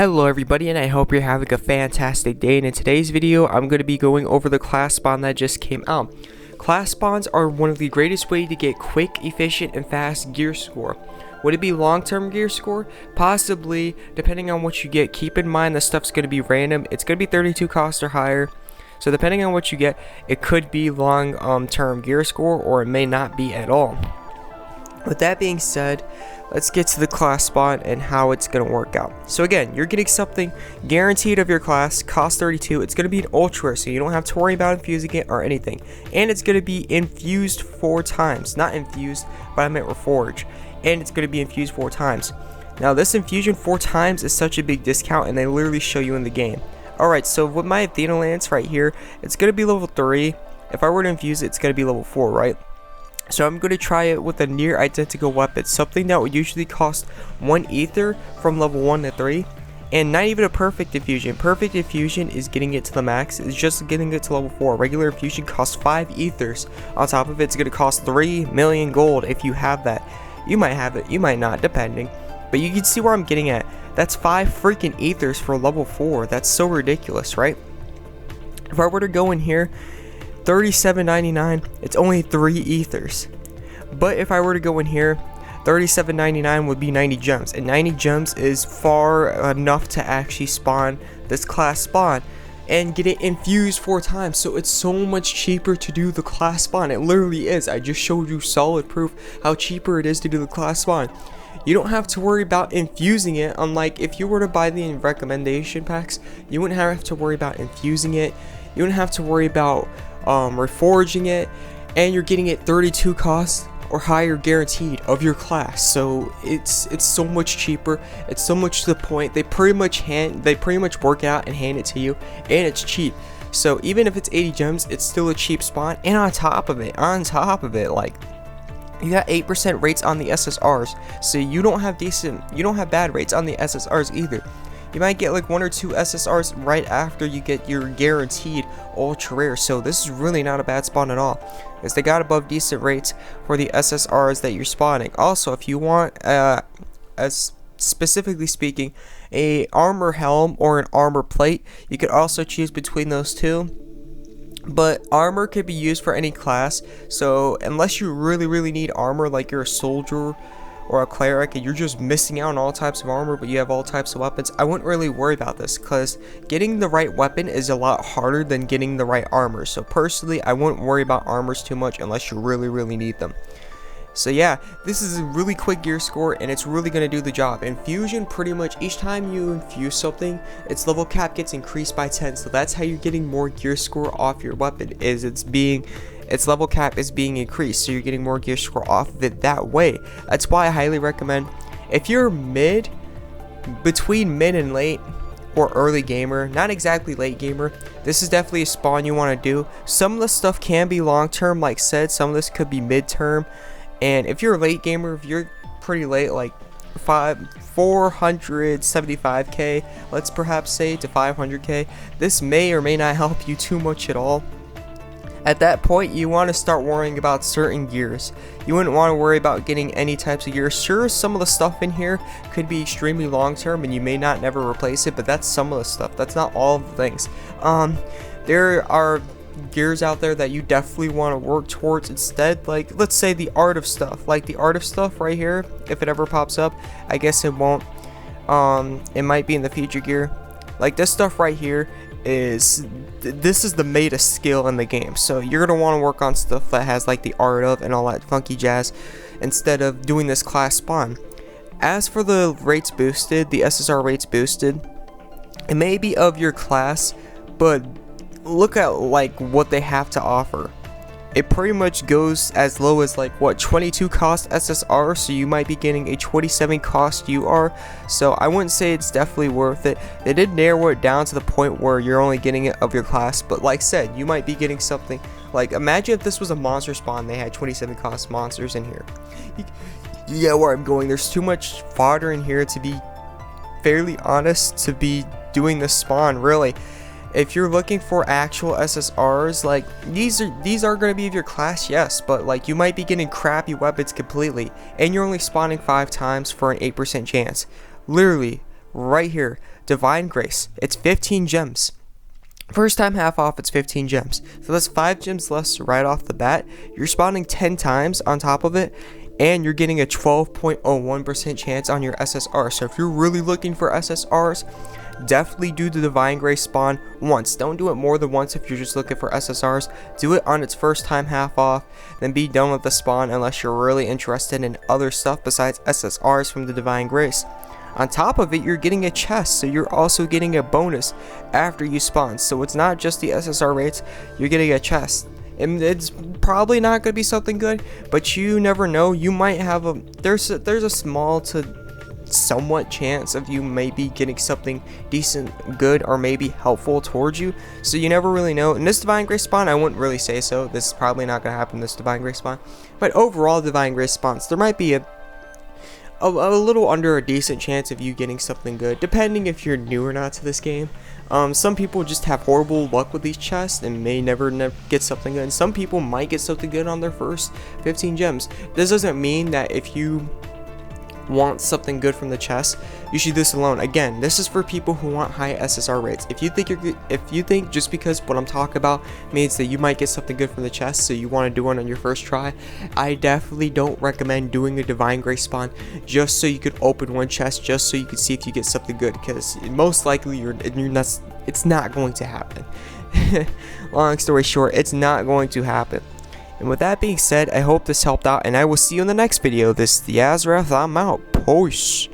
Hello everybody, and I hope you're having a fantastic day. And in today's video I'm going to be going over the class spawn that just came out. Class spawns are one of the greatest way to get quick, efficient, and fast gear score. Would it be long-term gear score? Possibly, depending on what you get. Keep in mind the stuff's going to be random. It's going to be 32 cost or higher, so depending on what you get, it could be long-term gear score, or it may not be at all. With that being said, let's get to the class spawn and how it's going to work out. So again, you're getting something guaranteed of your class, cost 32. It's going to be an ultra rare, so you don't have to worry about infusing it or anything. And it's going to be infused 4 times. Not infused, but I meant reforged. And it's going to be infused 4 times. Now this infusion 4 times is such a big discount, and they literally show you in the game. Alright, so with my Athena Lance right here, it's going to be level 3. If I were to infuse it, it's going to be level 4, right? So I'm going to try it with a near identical weapon, something that would usually cost 1 ether from level 1 to 3, and not even a perfect infusion. Perfect infusion is getting it to the max, it's just getting it to level 4. Regular infusion costs 5 ethers. On top of it, it's going to cost 3 million gold if you have that. You might have it, you might not, depending. But you can see where I'm getting at. That's 5 freaking ethers for level 4. That's so ridiculous, right? If I were to go in here, $37.99, it's only 3 ethers. But if I were to go in here, $37.99 would be 90 gems, and 90 gems is far enough to actually spawn this class spawn and get it infused 4 times. So it's so much cheaper to do the class spawn. It literally is. I just showed you solid proof how cheaper it is to do the class spawn. You don't have to worry about infusing it, unlike if you were to buy the recommendation packs. You wouldn't have to worry about infusing it. You wouldn't have to worry about reforging it, and you're getting it 32 cost or higher guaranteed of your class. So it's so much cheaper. It's so much to the point. They pretty much work out and hand it to you, and it's cheap. So even if it's 80 gems, it's still a cheap spawn. And on top of it, like, you got 8% rates on the SSRs, so you don't have bad rates on the SSRs either. You might get like 1 or 2 SSRs right after you get your guaranteed ultra rare. So this is really not a bad spawn at all, because they got above decent rates for the SSRs that you're spawning. Also, if you want, as specifically speaking, a armor helm or an armor plate, you could also choose between those two. But armor could be used for any class, so unless you really need armor, like you're a soldier or a cleric and you're just missing out on all types of armor but you have all types of weapons, I wouldn't really worry about this, because getting the right weapon is a lot harder than getting the right armor. So personally, I wouldn't worry about armors too much unless you really need them. So yeah, this is a really quick gear score, and it's really going to do the job. Infusion, pretty much each time you infuse something, its level cap gets increased by 10. So that's how you're getting more gear score off your weapon, is its level cap is being increased, so you're getting more gear score off of it that way. That's why I highly recommend, if you're between mid and late, or early gamer, not exactly late gamer, this is definitely a spawn you want to do. Some of the stuff can be long term, like said, some of this could be mid term. And if you're a late gamer, if you're pretty late, like 475k, let's perhaps say, to 500k, this may or may not help you too much at all. At that point, you want to start worrying about certain gears. You wouldn't want to worry about getting any types of gears. Sure, some of the stuff in here could be extremely long term and you may not never replace it, but that's some of the stuff. That's not all of the things. There are gears out there that you definitely want to work towards instead, like let's say the art of stuff. Like the art of stuff right here, if it ever pops up, I guess it won't. It might be in the feature gear. Like this stuff right here is the meta skill in the game, so you're gonna want to work on stuff that has like the art of and all that funky jazz instead of doing this class spawn. As for the rates boosted, the SSR rates boosted, it may be of your class, but look at like what they have to offer. It pretty much goes as low as like what, 22 cost SSR, so you might be getting a 27 cost UR. So I wouldn't say it's definitely worth it. They did narrow it down to the point where you're only getting it of your class, but like said, you might be getting something like, imagine if this was a monster spawn, they had 27 cost monsters in here. You get where I'm going. There's too much fodder in here, to be fairly honest, to be doing this spawn, really. If you're looking for actual SSRs, like these are going to be of your class, yes, but like you might be getting crappy weapons completely, and you're only spawning 5 times for an 8% chance. Literally right here, Divine Grace. It's 15 gems. First time half off, it's 15 gems. So that's 5 gems less right off the bat. You're spawning 10 times on top of it, and you're getting a 12.01% chance on your SSR. So if you're really looking for SSRs, definitely do the Divine Grace spawn once. Don't do it more than once if you're just looking for SSRs. Do it on its first time half off, then be done with the spawn unless you're really interested in other stuff besides SSRs from the Divine Grace. On top of it, you're getting a chest, so you're also getting a bonus after you spawn. So it's not just the SSR rates, you're getting a chest. And it's probably not going to be something good, but you never know. You might have there's a small to somewhat chance of you maybe getting something decent, good, or maybe helpful towards you. So you never really know. In this Divine Grace spawn, I wouldn't really say so. This is probably not going to happen in this Divine Grace spawn. But overall, Divine Grace spawns, there might be a little under a decent chance of you getting something good, depending if you're new or not to this game. Some people just have horrible luck with these chests and may never get something good. And some people might get something good on their first 15 gems. This doesn't mean that if you want something good from the chest, you should do this alone. Again, this is for people who want high SSR rates. If you think just because what I'm talking about means that you might get something good from the chest, so you want to do one on your first try, I definitely don't recommend doing a Divine Grace spawn just so you could open one chest, just so you could see if you get something good, because most likely it's not going to happen. Long story short, it's not going to happen. And with that being said, I hope this helped out, and I will see you in the next video. This is the AzureWrarth. I'm out. Peace.